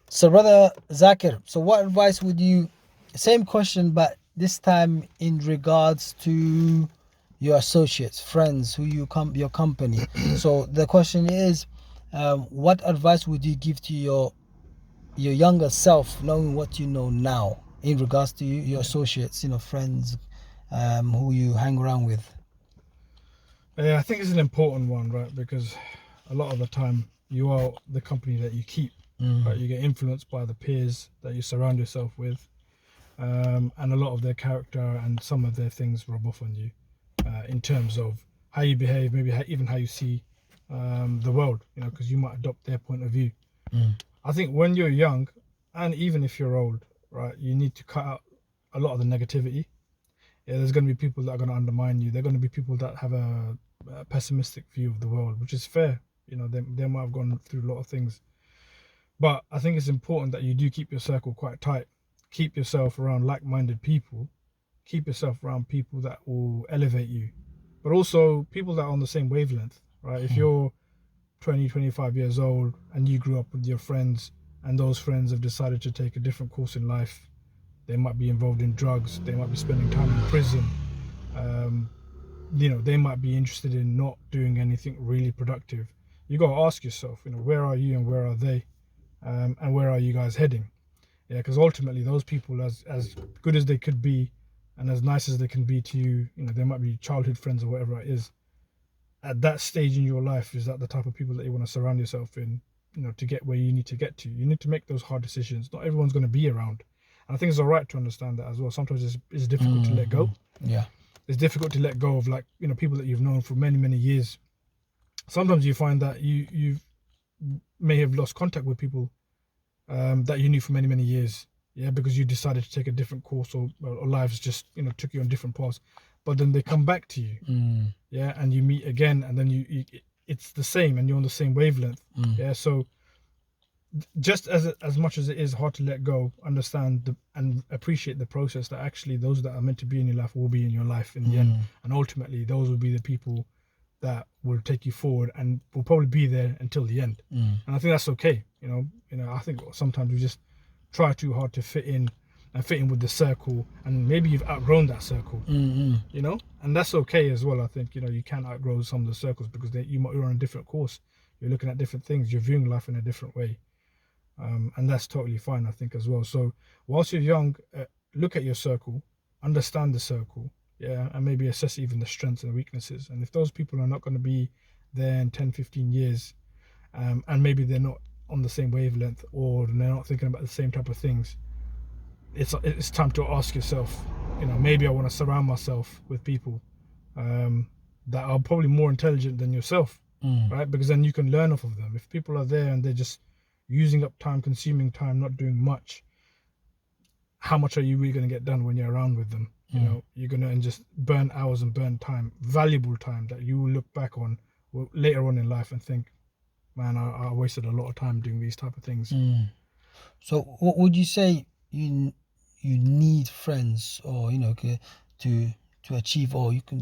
So, brother Zakir, so what advice would you? Same question, but this time in regards to your associates, friends, who you come, your company. So the question is, what advice would you give to your younger self, knowing what you know now, in regards to your Yeah. associates, friends, who you hang around with? Yeah, I think it's an important one, right? Because a lot of the time you are the company that you keep, right? Mm. You get influenced by the peers that you surround yourself with, and a lot of their character and some of their things rub off on you in terms of how you behave, maybe even how you see the world, because you might adopt their point of view. Mm. I think when you're young, and even if you're old, right, you need to cut out a lot of the negativity. Yeah, there's going to be people that are going to undermine you. There are going to be people that have a pessimistic view of the world, which is fair. They might have gone through a lot of things. But I think it's important that you do keep your circle quite tight. Keep yourself around like minded people. Keep yourself around people that will elevate you, but also people that are on the same wavelength, right? If Mm. you're 20, 25 years old and you grew up with your friends and those friends have decided to take a different course in life, they might be involved in drugs, they might be spending time in prison, um, they might be interested in not doing anything really productive. You got to ask yourself, where are you and where are they, and where are you guys heading? Yeah, because ultimately those people, as good as they could be and as nice as they can be to you, they might be childhood friends or whatever it is. At that stage in your life, is that the type of people that you want to surround yourself in, to get where you need to get to? You need to make those hard decisions. Not everyone's going to be around. And I think it's all right to understand that as well. Sometimes it's difficult to let Mm. go. Yeah. It's difficult to let go of, like, people that you've known for many, many years. Sometimes you find that you may have lost contact with people that you knew for many, many years. Yeah, because you decided to take a different course, or lives just took you on different paths. But then they come back to you, Mm. yeah, and you meet again, and then it's the same, and you're on the same wavelength. Mm. Yeah, so just as much as it is hard to let go, understand and appreciate the process, that actually those that are meant to be in your life will be in your life in the end, Mm. and ultimately those will be the people that will take you forward and will probably be there until the end. Mm. And I think that's okay. I think sometimes we just try too hard to fit in and fit in with the circle, and maybe you've outgrown that circle. Mm. And that's okay as well. I think you can outgrow some of the circles because you're on a different course. You're looking at different things. You're viewing life in a different way, and that's totally fine, I think, as well. So whilst you're young, look at your circle, understand the circle, yeah, and maybe assess even the strengths and weaknesses. And if those people are not going to be there in 10, 15 years, and maybe they're not on the same wavelength, or they're not thinking about the same type of things, it's time to ask yourself, maybe I want to surround myself with people um, that are probably more intelligent than yourself, Mm. right? Because then you can learn off of them. If people are there and they're just using up time, consuming time, not doing much, how much are you really going to get done when you're around with them? Mm. You're going to just burn hours and burn time, valuable time that you will look back on later on in life and think, man, I wasted a lot of time doing these type of things. Mm. So, what would you say you need friends, or to achieve, or you can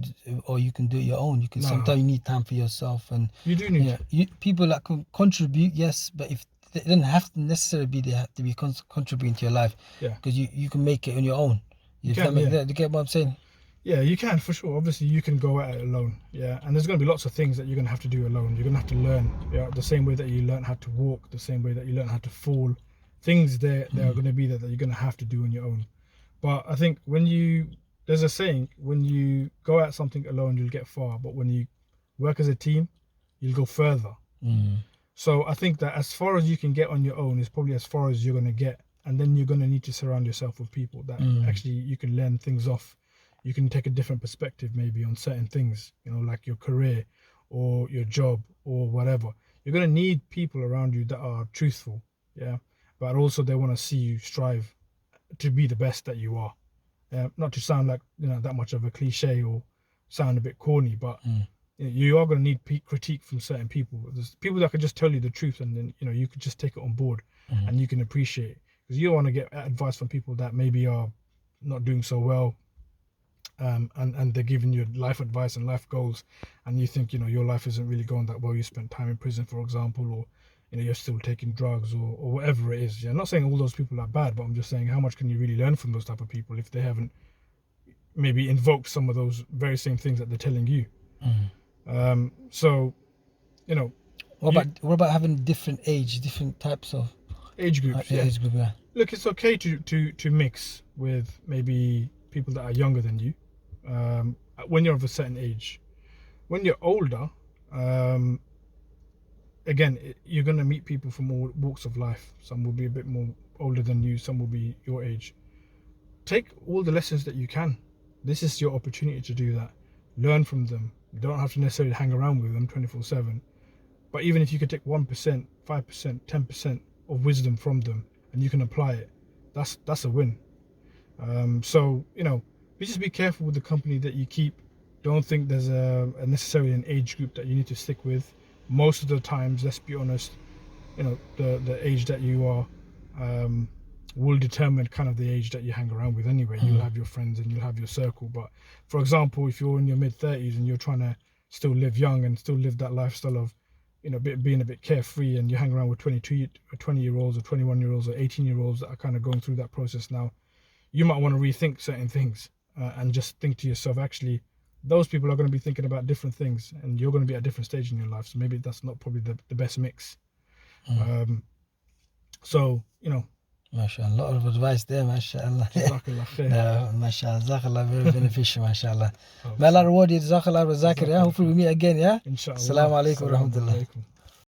do it your own. You can Nah, sometimes you need time for yourself, and you do need. people that can contribute, yes, but if they don't have to necessarily be, they have to be contributing to your life, Yeah, because you can make it on your own. you If that can. make Yeah, that, you get what I'm saying? yeah, you can for sure. Obviously, you can go at it alone. Yeah, and there's going to be lots of things that you're going to have to do alone. You're going to have to learn. Yeah, the same way that you learn how to walk, the same way that you learn how to fall. Things there are Mm. going to be there that you're going to have to do on your own. But I think there's a saying, when you go at something alone, you'll get far. But when you work as a team, you'll go further. Mm. So I think that as far as you can get on your own is probably as far as you're going to get. And then you're going to need to surround yourself with people that Mm. actually you can learn things off. You can take a different perspective maybe on certain things, like your career or your job or whatever. You're going to need people around you that are truthful, yeah, but also they want to see you strive to be the best that you are. Not to sound like that much of a cliche or sound a bit corny, but Mm. you are going to need critique from certain people. There's people that can just tell you the truth, and then you could just take it on board, Mm. and you can appreciate it, because you don't want to get advice from people that maybe are not doing so well, and they're giving you life advice and life goals, and you think your life isn't really going that well. You spent time in prison, for example, or you're still taking drugs or whatever it is. Yeah, I'm not saying all those people are bad, but I'm just saying how much can you really learn from those type of people if they haven't maybe invoked some of those very same things that they're telling you. So, what about having different types of age groups? age group? Yeah. Look, it's okay to mix with maybe people that are younger than you when you're of a certain age. When you're older, again, you're going to meet people from all walks of life. Some will be a bit more older than you, some will be your age. Take all the lessons that you can. This is your opportunity to do that. Learn from them. You don't have to necessarily hang around with them 24/7. But even if you could take 1%, 5%, 10% of wisdom from them and you can apply it, that's a win. So, just be careful with the company that you keep. Don't think there's a necessarily an age group that you need to stick with. Most of the times, let's be honest, the age that you are will determine kind of the age that you hang around with anyway. You'll have your friends and you'll have your circle. But for example, if you're in your mid-30s and you're trying to still live young and still live that lifestyle of being a bit carefree, and you hang around with 20-year-olds or 21-year-olds or 18-year-olds that are kind of going through that process now, you might want to rethink certain things and just think to yourself, actually, those people are going to be thinking about different things and you're going to be at a different stage in your life. So maybe that's not probably the best mix. MashaAllah, a lot of advice there, MashaAllah. Jazakallah khair. MashaAllah, Jazakallah, very beneficial, MashaAllah. May Allah reward you, Jazakallah, Zakir. Yeah? Hopefully we meet again, yeah? Inshallah. Assalamu alaikum wa rahmatullah. Alaikum.